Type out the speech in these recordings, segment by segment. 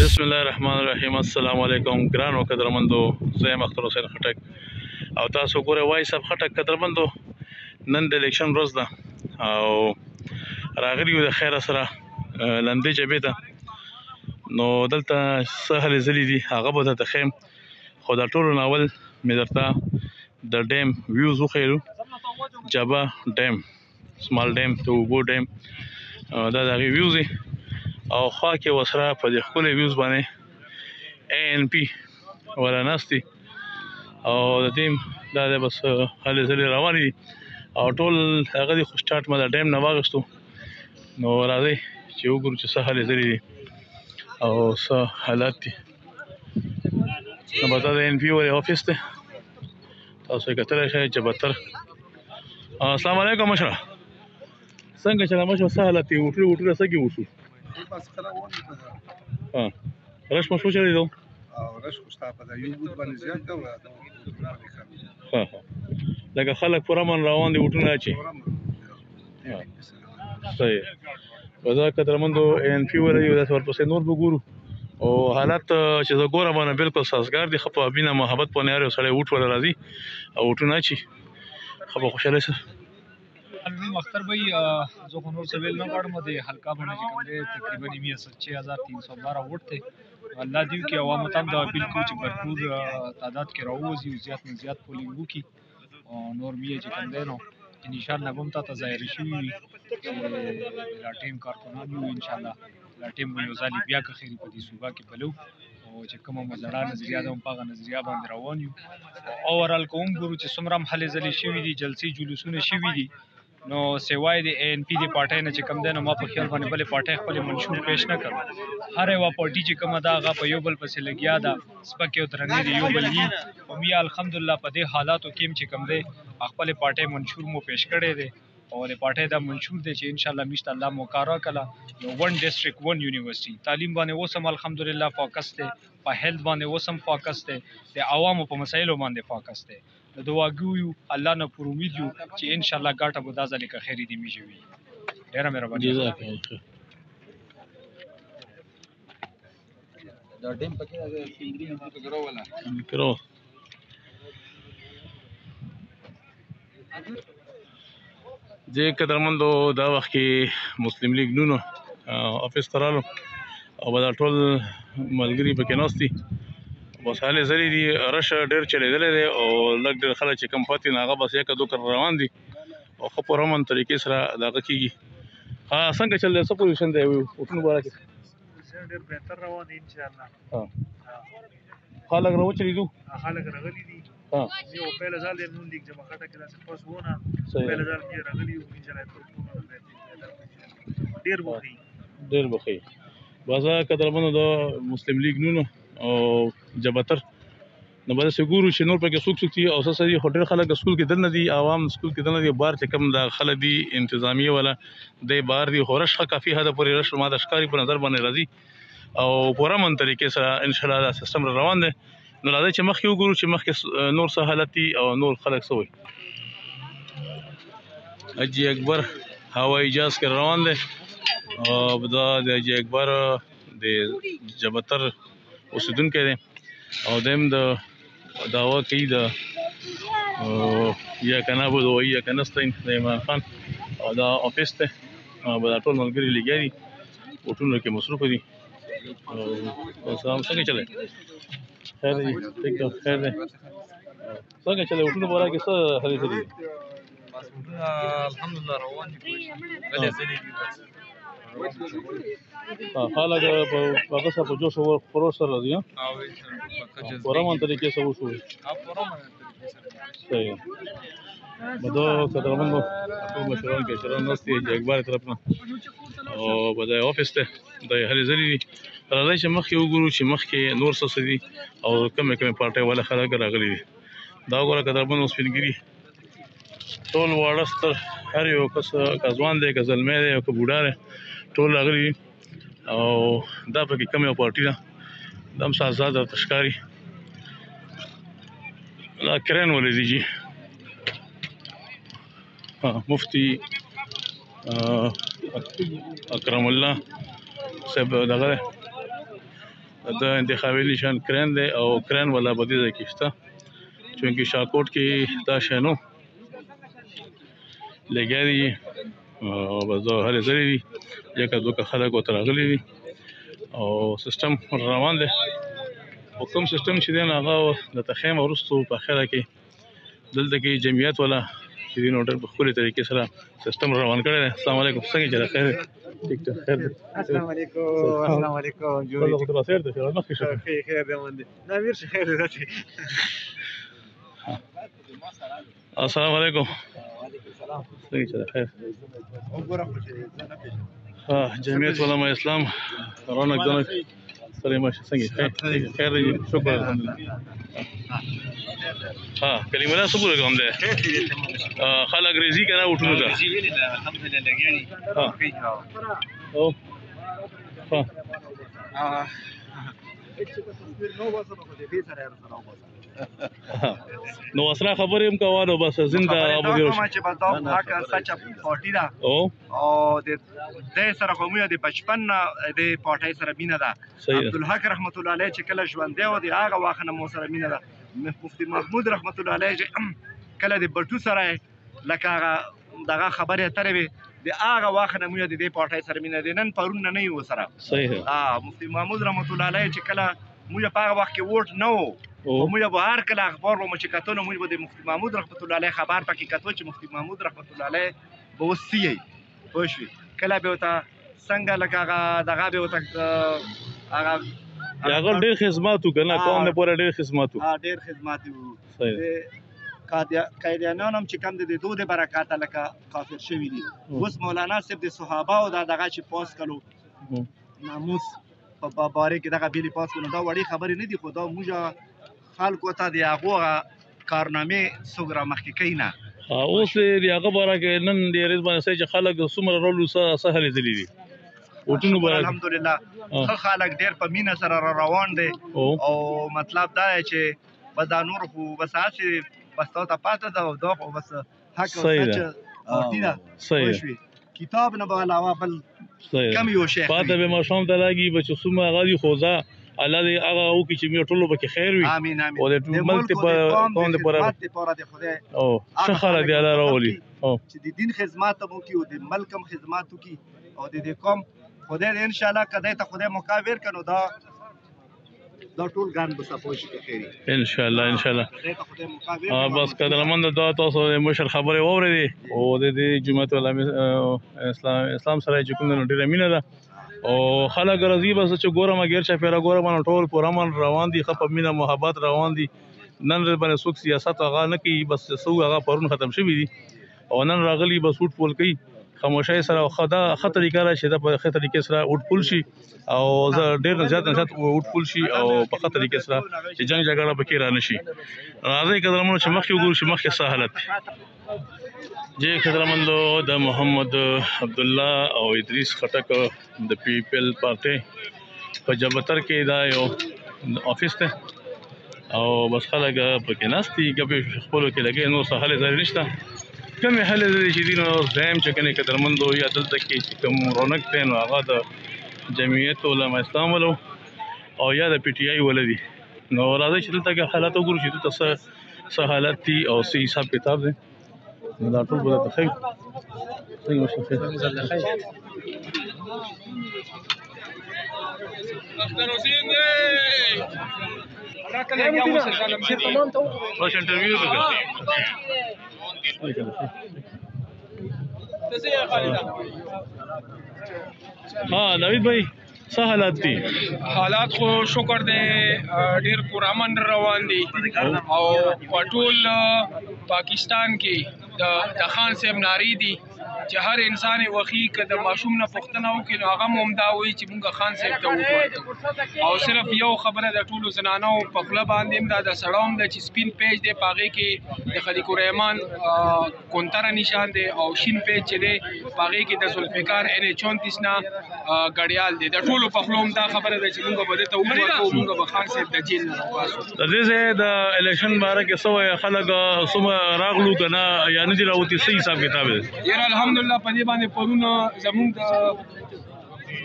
بسم الله الرحمن الرحیم. السلام علیکم ګران او قدرمندو، زه یم اختر حسین خټک او تاسو ګوره وای صاحب خټک قدرمندو. نن د الیکشن ورځ ده او راغلی یو د خیر سره لندې جبې ته، نو دلته څه هلې ځلې دي هغه به درته ښیم، خو د ټولو نه اول مې درته د ډیم ویوز وښیلو. جبه ډیم، سمال ډیم، د اوبو ډیم، دا د هغې ویوز دي او خوا کې وسره په دې ښکلې ویوز باندې ANP ولا ناست دي او د دې دا دی بس هلې ځلې روانې دي او ټول هغه دي، خو سټارټ ما د ډیم نه واخیستو. نو راځئ چې وګورو چې څه هلې ځلې دي او څه حالات دي. نو بس دا د ANP ولې افیس دی، تاسو یې کتلی شئ جبتر. السلام علیکم مشره، څنګه چې مشره څه حالات دي؟ وټونه څه کې وشو؟ رش مو شو چلی دو؟ رش خوشتا په دا یو بود باندې زیات دا لکه خلک پوره من روان دي وټونه اچي. صحیح. په دا قدرمندو ANP ولې یو داسې ورپسې نور به ګورو او حالات چې زه ګورم باندې بالکل سازګار دي. ښه په مینه محبت باندې هر یو سړی وټ وله راځي او وټونه اچي، ښه په خوشحالۍ سره. اختر بھائی جو خنور سے ویل نہ پڑ مدے ہلکا بنے جی کمرے تقریبا 6312 ووٹ تھے. اللہ دیو کی عوام تام دا بالکل چې بھرپور تعداد کې راوځي او زیات نه زیات پولینګ وکي او نور بیا چې کم نو ان شاء الله هم تا ظاهر شي لا ټیم کارکونان یو ان شاء الله لا ټیم یو ځالي بیا که خیری په دې صوبا کې بلو او چې کومه مزړه نظریه ده په نظریه باندې روان یو. اورال کوم ګورو چې سمرم حل زلي شوی دي، جلسي جلوسونه شوی دي، نو سیوای د ANP دی پارټۍ نه چې کم دی نو ما په خیال باندې بلې پارټۍ خپل منشور پیش نه کړو. هر یوه پارټي چې کومه ده هغه په یو بل پسې لګیا ده، سپکې او درنې دي یو بل دي او بیا الحمدلله په دې حالاتو کې چې کم دی خپل پارټۍ منشور مو پیش کړی دی او د پارټۍ دا منشور دی چې انشاءالله میشت الله مو کارا کړه. نو 1 ډسټرکټ 1 یونیورسيټي تعلیم باندې اوسم الحمدلله فوکس دی، په هیلث باندې اوسم فوکس دی، د عوامو په مسایلو باندې فوکس دی. د دعاګو الله نه پر امید یو چې ان شاء الله ګټه به دا ځلې که خیری دي میږي. ډیره مهرباني. جزاک الله. دا ټیم پکې دا سیندري نه کرو ولا کرو دې قدرمندو. دا وخت کې مسلم لیگ نونو افیس ترالو او دا ټول ملګري پکې ناست دي. بس حالې ځلې دي، رش ډېر چلېدلی دی او لږ ډېر خلک چې کم پاتې نو هغه بس یکه دوه کر روان دي او ښه په امن طریقې سره دغه کېږي. څنګه چل دی؟ څه پوزیشن دی وټونو باره کې؟ ډېر بهتر روان دي ان شاء الله. خلک راوچلېدو، خلک راغلي دي. یو پهله ځل دی نون لیگ جمع خټه کې داسې فرست وونه پهله ځل کې راغلي یو ان شاء الله ډېر بخي ډېر بخي. بس قدرمنو د مسلم لیگ نونو او جبتر نو به داسې ګورو چې نور پکې څوک څوک دي او څه څه دي. خو ډېر خلک سکول کې دننه دي، عوام سکول کې دننه دي، بهر چې کوم دا خلک دي انتظامیه والا دی بهر دي. خو رش ښه کافي حده پورې رش ما د ښکاري په نظر باندې راځي او په امن طریقې سره انشاءالله دا سیستم روان دی. نو راځئ چې مخکې وګورو چې مخکې نور څه حالت دي او نور خلک څه وایي. حاجي اکبر هوایي جهاز کې روان دی او دا د حاجي اکبر د جبتر اوسیدونکی دی او دیم د دعوا کوي د یا که نعبد و یا که نستعین د عمران خان او دا افیس دی او دا ټول ملګري لګیا دي وټونو کې مصروفه دي. سلام، څنګه چلی؟ خیر دی، ټیک ده، خیر دی. څنګه چلی وټونو باره کې څه هلې ځلې دي؟ بس وټونه الحمدلله روان دي، غلې ځلې دي بس. خلک په هغه سره په جوش او خروش سره راځي په امن طریقې سره وشو. صحیح. بدو قدرمندو ټول مشران کې شران ناست دي د اکبر طرف نه او په دا افیس ته د هلې ځلې دي. راځئ چې مخکې وګورو چې مخکې نور څه دي او کومې کومې پارټۍ والا خلک راغلي دي. دا وګوره قدرمندو سپینګري ټول واړه ستر هر یو کس، که ځوان دی که زلمی دی که بوډا دی، ټول راغلي دي او دا پکې کوم یو پارټي ده دا هم آزاد درته ښکاري. دا کرین ولې دي جي مفتی اکرم الله صاحب دغه د انتخابي نشان کرین دی او کرین ولا بدی ځای کې شته چونکې شاکوټ کې دا شی نو لګیا دي او بس دا هلې ځلې دي یکه دوکه خلک ورته راغلي دي او سیسټم روان دی او کوم سیسټم چې دی نو هغه د تخیم وروستو په اخره کې دلته کې جمعیت والا چې دی نو ډېر په ښکلې طریقې سره سیسټم روان کړی دی. السلام علیکم څنګه چله خیر دی ټیک ټاک خیر دی السلام علیکم السلام علیکم والله خو خیر دی مخکې شه خیر دی باندې دا میر شه خیر دی السلام علیکم وعلیکم السلام څنګه چله خیر وګوره خو چې زه نه پېژنم جمعیت علماء اسلام رونق دونق سره ماشه څنګه خیر دی شکر الحمدلله کلمه الله سبحانه کوم ده خلک انګریزي کنه وټونو ده الحمدلله لګیږي او نو اسره خبرې هم کوانو بس زنده ابو چې بس دا حق سچ پارټي ده او د سره قومي د 55 د پارټي سره مینه ده عبدالحق رحمت الله علیه چې کله ژوند دی او د هغه واخنه مو سره مینه ده مفتی محمود رحمت الله علیه کله د بټو سره لکه دغه خبره اترې وي د هغه واخنه مو د دې پارټي سره مینه ده نن پرون نه یو سره صحیح مفتی محمود رحمت الله علیه چې کله موږ په هغه وخت کې ووټ نه وو موږ به هر کله اخبار ومو چې کتو نو موږ به د مفتی محمود رحمت الله علیه خبر پکې کتو چې مفتی محمود رحمت الله علیه به وسی پوه شوې کله به ورته څنګه لکه هغه دغه به ورته هغه ډېر خدمات وکړه قوم نه پوره ډېر خدمات ډېر خدمات قایدیانان هم چې کم د دوه د برکاته لکه کافر شوي دي اوس مولانا صاحب د صحابه او دغه چې پاس کړو ناموس په باره کې دغه بیلې پاس کړو دا وړې خبرې نه دي خو دا موږ خلکو ته د هغو کارنامې څوک رامخکې کوي نه اوس د هغه باره کې نن د ریز باندې چې خلک څومره رول سهل دي وټونو باندې الحمدلله ښه خلک ډېر په مینه سره روان دي او مطلب دا دی چې بس دا نور خو بس هسې بس تا ته پاته ده او دا خو بس حق او سچ پارټي ده صحیح کتاب نه به علاوه بل کم یو شی پاته به ماشوم ته لګي بچو څومره غالي خوځه الله دې هغه وکړي چې موږ ټولو پکې خیر وي امين امين او د ملک په قوم دې پوره او ښه خلک دې الله راولي چې د دین خدمات مو کوي او د ملک هم خدمات کوي او د دې قوم خدای دې ان شاء الله کدی ته خدای مقابر کنو دا ټول ګان به سپوږ کې خیری ان شاء الله بس قدرمند دا تاسو مشر خبره واورېدې او د جمعیت علماء اسلام سره چې کوم نو ډیره مینه ده او خلک راځي بس چې ګورم غیر چا پیرا ګورم ټول پرامن روان دي خپ مینه محبت روان دي نن باندې څوک سیاست هغه نه کوي بس سو هغه پرون ختم شوی دي او نن راغلي بس وټ پول کوي خاموشي سره خدا خطر طریقه راشي دا په خطر طریقې سره وټ پول شي او ډېر زیات وټ پول شي او په خطر طریقې سره چې جنگ جګړه پکې را نشي راځي قدرمنو چې مخکې وګورو چې مخکې څه حالت جی قدرمندو د محمد عبد الله او ادریس خټک د پیپل پارټي په جبتر کې دا یو افیس ته او بس خلک پکې ناستي کبه خپل کې لګي نو څه حل ځای نشته کوم حل ځای چې دین او زم چې کنه قدرمندو یا دلته کې چې کوم رونق ته نو هغه د جمعیت علماء اسلام ولو او یا د پی ټی آی ولدي نو راځي چې دلته کې حالات وګورو چې تاسو څه حالات دي او څه حساب کتاب دي دا ټول به د خیر څنګه مشه خیر خوش انټرویو وکړه نوید بھائی څه حالات دي حالات خو شکر دی ډیر پرامن روان دي او په ټول پاکستان کې د خان صاحب ناری دي چې هر انسان وخی که د ماشوم نه پوښتنه وکړي نو هغه هم دا وایي چې مونږ خان صاحب ته وکړو او صرف یو خبره د ټولو زنانو په خوله باندې دا د سړو هم د چې سپین پیج دی په هغې کې د خلیق الرحمن کونتره نشان دی او شین پیج چې دی په هغې کې د ذوالفقار NA34 نه ګډیال دی د ټولو په خوله هم دا خبره ده چې مونږ به دې ته وکړو مونږ به خان صاحب د جیل نه راوباسو د دې ځای د الیکشن باره کې څه وایي خلک څومره راغلو که نه یا نه دي راوتي څه حساب کتاب دی یاره الحمدلله په دې باندې پرونه زمونږ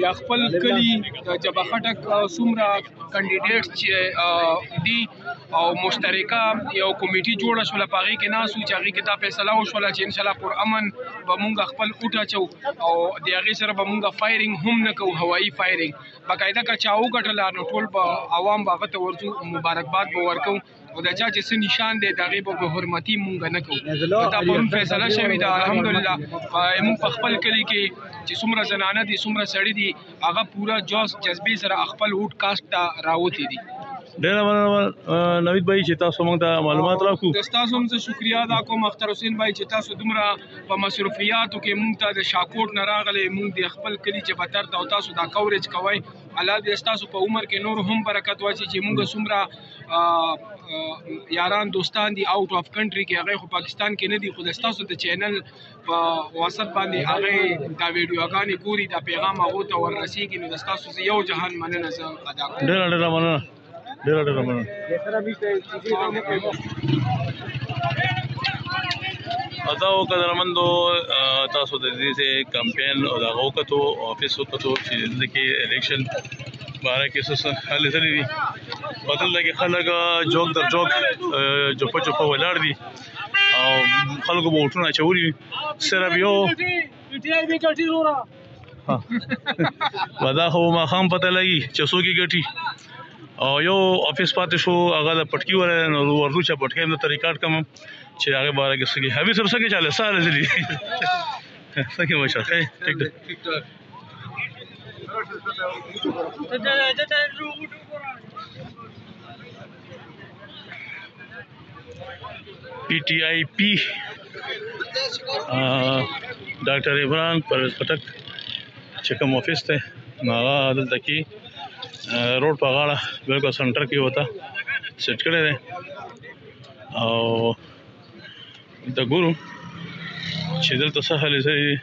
د خپل کلي د جبه خټک څومره کانډیډیټس چې دي او مشترکه یو کمیټي جوړه شوله په هغې کې ناست وو چې هغې کې دا فیصله وشوله چې انشاءالله پر امن به مونږ خپل اوټ اچو او د هغې سره به مونږ فایرنګ هم نه کوو هوایي فایرنګ باقاعده که چا وګټله نو ټول به عوام به هغه ته ورځو مبارکباد به ورکوو او د چا چې څه نشان دی د هغې به حرمتي مونږ نه کوو دا پرون فیصله شوې ده الحمدلله مونږ په خپل کلي کې چې څومره زنانه دي څومره سړي دي هغه پوره جوش جذبې سره خپل ووټ کاسټ ته راوتي دي. ډېره مننه نوید بھائی چې تاسو موږ ته معلومات راکړو. د تاسو هم زه شکریا ادا کوم اختر حسین بھائی چې تاسو دومره په مصروفیاتو کې موږ ته د شاکوټ نه راغلي موږ د خپل کلي چې بتر ته او تاسو دا کوریج کوئ الله دې تاسو په عمر کې نور هم برکت واچي چې موږ څومره یاران دوستان دي آوټ اف کنټري کې هغه خو پاکستان کې نه دي خو د تاسو د چینل په واسط باندې هغه دا ویډیوګانې ګوري دا پیغام هغه ته ورسیږي نو د تاسو یو جهان مننه زه ادا کوم. ډېره مننه. ډېره مننه. دا قدرمندو تاسو د دې کمپاین او د غوکتو افیس وکړو چې د کې الیکشن باره کې څه حل لري دي بدل لګي خلک جوک در جوک چوپه ولاړ دي او خلکو به وټونه چوري صرف یو ودا خو ما خام پته لګي چې څوک ګټي او یو افیس پاتې شو هغه د پټکی ورنه نو ورته چې پټکی د طریقات کم چې هغه باره کې سګي هبي سر څنګه چاله ساره زلي څنګه مشه ټیک ده پی ټی آی پی ډاکټر عمران پرویز پټک چې کوم افیس ته هغه دلته کې روډ په غاړه بالکل سنټر کې وتا سیټ کړی دی او د ګورو چې دلته څه حل دی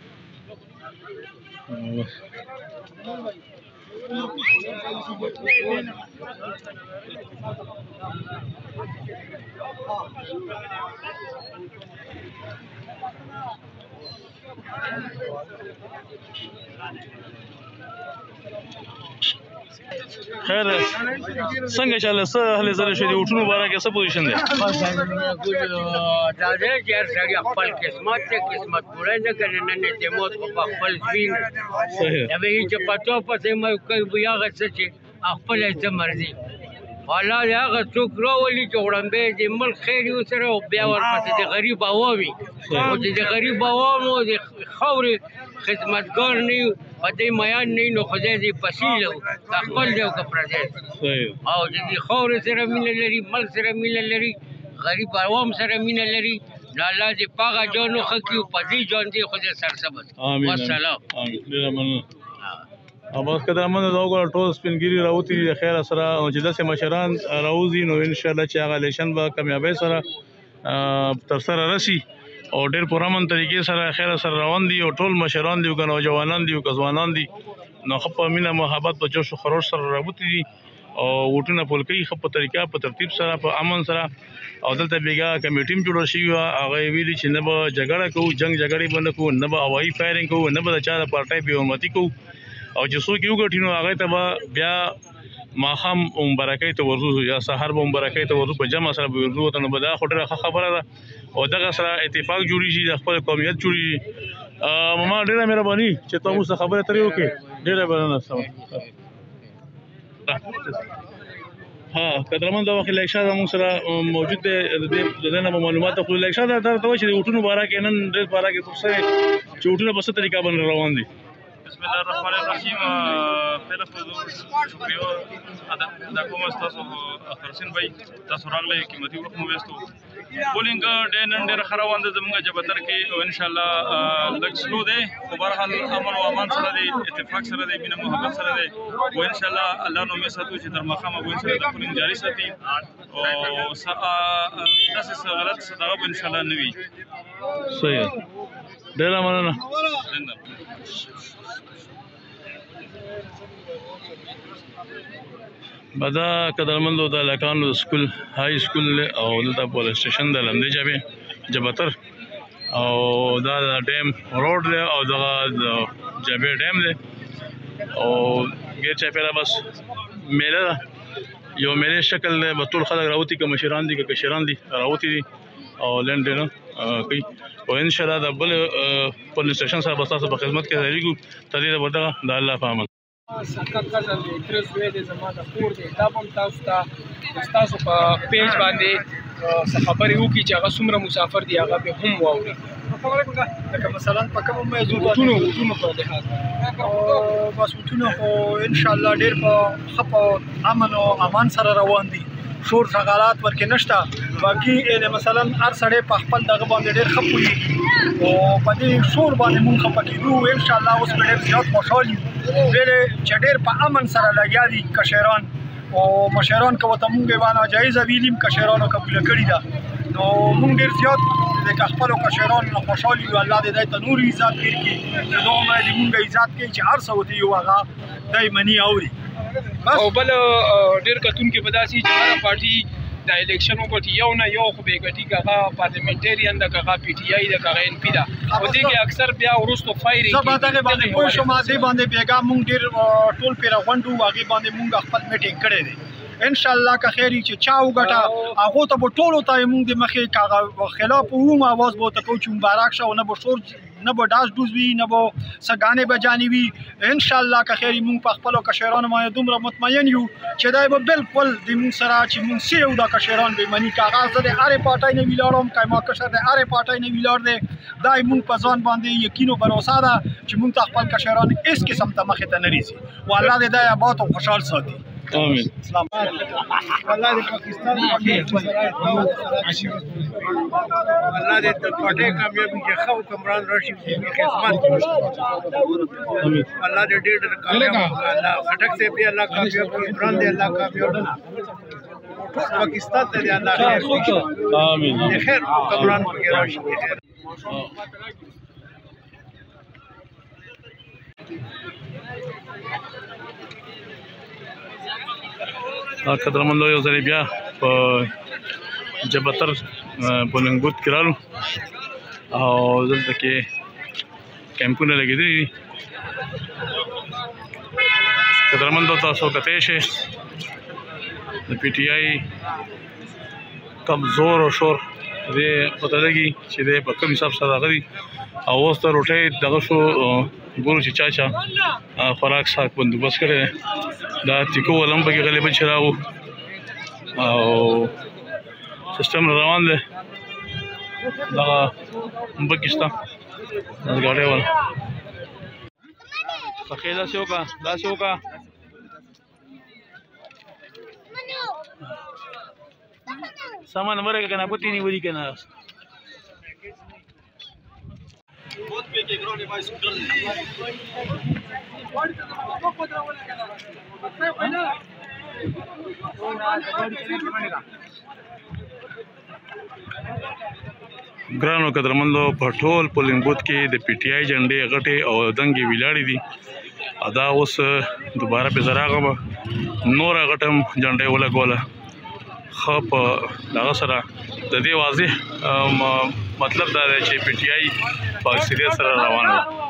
خیر څنګه چاله څه هلې زره شوي دي وټونو باره کې څه پوزیشن دی دا دی چې هر سړي خپل قسمت دی قسمت پوره نه کړي نن یې د موت په خپل ځوین دا به چې پټو پسې مې کوي هغه څه چې خپل څه مرضي والله هغه څوک راولي چې وړاندې د ملک خیر یو سره او بیا ورپسې د غریب عوامي او چې د غریب عوامو د خاورې خدمتګار نه یو په دې میان نه نو خدای دې پسیلو دا خپل دی او که پردی او چې د خاورې سره مینه لري ملک سره مینه لري غریب عوام سره مینه لري نو الله دې په هغه جانو ښه کړي په دې جان دې خدای سرسبز والسلام. ډېره مننه. بس قدرمنو دا وګوره ټول سپینګیري راوتي دي د خیره سره او چې داسې مشران راوځي نو انشاءالله چې هغه الیکشن به کامیابۍ سره ترسره رسي او ډېر پرامن طریقې سره خیره سره روان دي او ټول مشران دي که نوجوانان دي که ځوانان دي نو ښه په مینه محبت په جوش و خروش سره راوتي دي او ووټونه پول کوي ښه په طریقه په ترتیب سره په امن سره او دلته بیګا کمیټي هم جوړه شوې وه هغه یې ویلي چې نه به جګړه کوو جنګ جګړې به نه کوو نه به هوایي فایرنګ کوو نه به د چا د پارټۍ بې حرمتي کوو او چې څوک یې وګټي نو هغې ته به بیا ماښام مبارکۍ ته ورځو یا سهار به مبارکۍ ته ورځو په جمع سره به ورځو ورته نو به دا خو ډېره ښه خبره ده او دغه سره اتفاق جوړېږي د خپل قومیت جوړېږي. ماما ډېره مهرباني چې ته موږ سره خبرې اترې وکړې ډېره مننه. ها قدرمن دا وخت الیکشن موږ سره موجود دی د دې نه معلومات خو الیکشن دا ته وایي چې د وټونو باره کې نن ډېر باره کې څه چې وټونه په څه طریقه باندې روان دي. بسم الله الرحمن الرحیم. پهله خو شکریه ادا کوم تاسو اختر حسین بھائی تاسو راغلی قیمتي وخت مو وستو پولینګ نن ډېر ښه روان دی زموږ جبتر کې او انشاءالله لږ سلو دی خو بهرحال امن او امان سره دی اتفاق سره دی مینه محبت سره دی او انشاءالله الله نو مې ساتو چې تر ماښامه به انشاءالله د پولینګ جاري ساتي او داسې څه غلط څه دغه به انشاءالله نه وي. صحیح ډېره مننه. دا قدرمندو د لکانو سکول های سکول او دلته پولیس سټیشن د لمدې جبتر او دا ډیم روډ دی او دغه جبې ډیم دی او غیر چاپیره بس میله ده یو ملي شکل دی به ټول خلک راوتي که مشران دي که کشران دي راوتي دي او لنډ نه کوي او ان شاء الله د بل پولیس سټیشن سره به تاسو په خدمت کې ځایږو تر دې ورته د الله په امان سکه کزل دی ترس وې دی زما د کور دی دا هم تاسو ته تاسو په پیج باندې خبرې وکړي چې هغه څومره مسافر دي هغه به هم واوري لکه مثلا په کوم موضوع باندې په لحاظ بس وټونه خو ان شاء الله ډېر په خپ امن او امان سره روان دي شور شغالات ورکې نشته باقي مثلا هر سړی په خپل دغه باندې ډېر ښه پوهېږي او په دې شور باندې مونږ خفه کېدو ان شاء الله اوس به ډېر زیات خوشحال یو چې ډېر په امن سره لګیا دي کشران او مشران که ورته مونږ یې ناجایزه ویلي یم کشرانو قبوله کړې ده نو مونږ ډېر زیات د خپلو کشرانو نه خوشحال یو الله دې دی ته نور عزت کړي چې دومره دې مونږ عزت کوي چې هر څه ورته یو هغه دی مني اوري او بل ډېر کتونکي به داسې چې هره پارټي د الیکشن وګټي یو نه یو خو به ګټي که هغه پارلمنټریان ده که هغه پی ټي آی ده که هغه ان پي ده په دې کې اکثر بیا وروستو فایرینګ زه به دغې باندې پوه شوم دې باندې بېګا مونږ ډېر ټول پرې راغونډ وو هغې باندې مونږ خپل میټینګ کړی دی ان شاء الله که خیر چې چا وګټه هغو ته به ټولو ته یې مونږ د مخې که هغه خلاف ووم اواز به ورته کوو چې مبارک شه او نه به شور نه به ډاس ډوز وي نه به څه ګانې بجانې وي ان شاء الله که خیر مونږ په خپلو کشرانو باندې دومره مطمئن یو چې دی به بالکل د مونږ سره چې مونږ څه یو دا کشران به مني که هغه زه د هرې پارټۍ نه ولاړم که ما کشر د هرې پارټۍ نه ولاړ دی دا مونږ په ځان باندې یقین او بروسه ده چې مونږ ته خپل کشران هېڅ قسم ته مخې ته نه ریځي و الله دې دا آباد او خوشحال ساتي آمین اسلام الله دې پاکستان الله دې د پټه کامیابی کې خو کمران راشي په خدمت الله دې ډېر کامیاب الله خټک سے به الله کامیاب عمران دې الله کامیاب پاکستان ته دې الله خیر آمین خیر کمران کې راشي خیر قدرمندو یو ځل بیا په جبتر پولنګ بوت کې رالو او دلته کې کیمپونه لګېدلي دي قدرمندو تاسو کتلی شئ د پی ټي آی کم زور او شور دې پته لګي چې دی په کوم حساب سره راغلي او اوس ته روټۍ دغه شو ګورو چې چا خوراک ساک بندوبست کړی دی دا تیکو ولم پکې غالبا چې راغو او سیستم روان دی دغه پکې شته ګاډۍ والا پخې داسې وکړه سامان ورکه که نه پتې نیولي که نه बहुत पे के ग्राउंड में स्कूटर ګرانو قدرمندو په ټول پولینګ بوت کې د پی ټي آی جنډې غټې او دنګې ولاړې دي دا اوس دوباره په زراغه نور غټم جنډې ولګوله خو په دغه سره د دې واضح مطلب دا دی چې پی ټي آی په اکثریت سره روانه ده